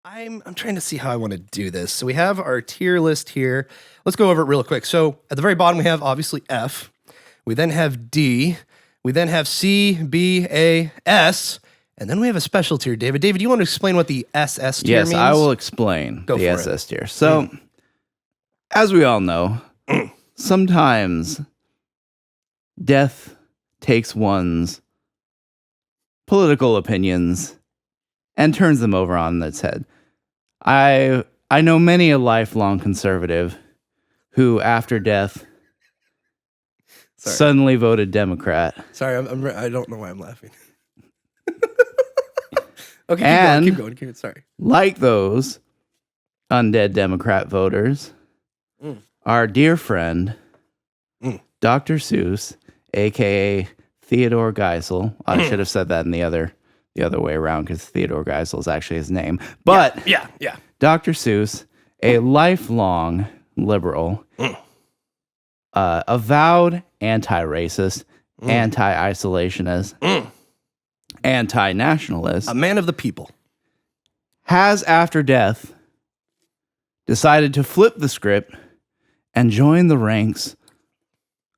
I'm trying to see how I want to do this. So we have our tier list here. Let's go over it real quick. So at the very bottom, we have obviously F. We then have D. We then have C, B, A, S. And then we have a special tier, David. David, do you want to explain what the SS tier means? Yes, I will explain the SS tier. So, as we all know, sometimes death takes one's political opinions and turns them over on its head. I know many a lifelong conservative who, after death, suddenly voted Democrat. Sorry, I don't know why I'm laughing. Okay, keep going. Sorry. Like those undead Democrat voters, our dear friend, Dr. Seuss, a.k.a. Theodore Geisel. I should have said that in the other way around because Theodore Geisel is actually his name. But yeah. Dr. Seuss, a lifelong liberal, avowed anti-racist, anti-isolationist, anti-nationalist, a man of the people, has after death decided to flip the script and join the ranks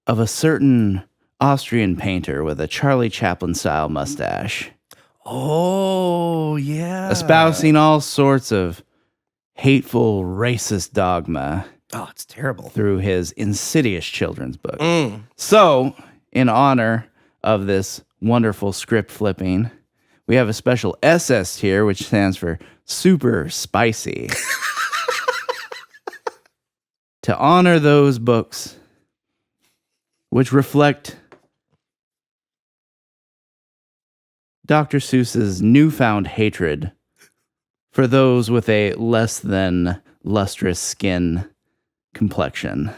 of a certain Austrian painter with a Charlie Chaplin-style mustache. Oh, yeah. Espousing all sorts of hateful racist dogma. Oh, it's terrible. Through his insidious children's book. So, in honor of this wonderful script flipping, we have a special SS tier, which stands for super spicy. To honor those books which reflect Dr. Seuss's newfound hatred for those with a less than lustrous skin complexion.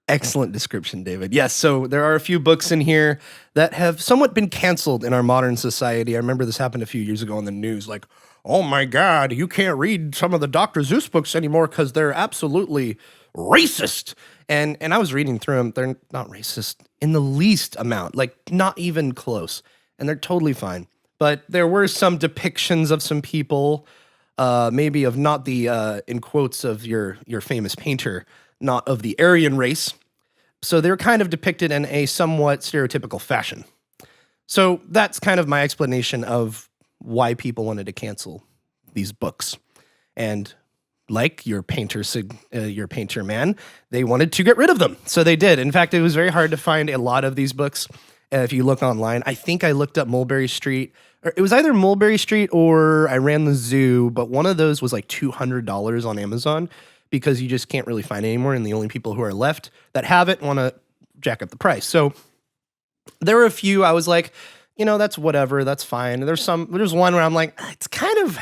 Excellent description, David. Yes, so there are a few books in here that have somewhat been canceled in our modern society. I remember this happened a few years ago on the news, like, oh my God, you can't read some of the Dr. Seuss books anymore because they're absolutely racist. And I was reading through them. They're not racist in the least amount, like not even close. And they're totally fine. But there were some depictions of some people, maybe of not the, in quotes, of your famous painter, not of the Aryan race. So they're kind of depicted in a somewhat stereotypical fashion. So that's kind of my explanation of why people wanted to cancel these books. And like your painter man, they wanted to get rid of them. So they did. In fact, it was very hard to find a lot of these books. If you look online, I think I looked up Mulberry Street. Or it was either Mulberry Street or I Ran the Zoo, but one of those was like $200 on Amazon because you just can't really find it anymore. And the only people who are left that have it want to jack up the price. So there were a few I was like, that's whatever. That's fine. There's one where I'm like, it's kind of,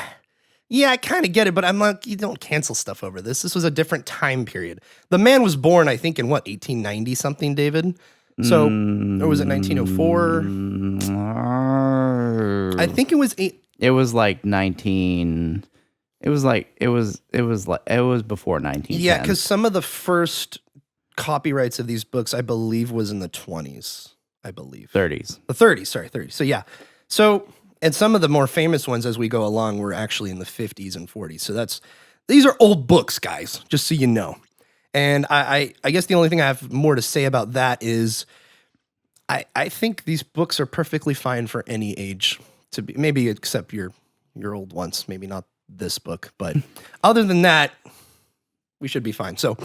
yeah, I kind of get it. But I'm like, you don't cancel stuff over this. This was a different time period. The man was born, I think, in 1890 something, David? So, or was it 1904? I think it was It was like 19. It was before 1910. Yeah, because some of the first copyrights of these books, I believe, was in the 20s. I believe 30s. The 30s. Sorry, 30s. So yeah. So and some of the more famous ones as we go along were actually in the 50s and 40s. So these are old books, guys. Just so you know. And I guess the only thing I have more to say about that is I think these books are perfectly fine for any age to be, maybe except your old ones, maybe not this book, but other than that, we should be fine. So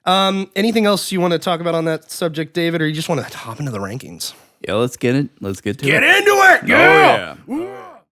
anything else you want to talk about on that subject, David, or you just want to hop into the rankings? Yeah, let's get it. Let's get to it. Get into it! Yeah! Oh, yeah.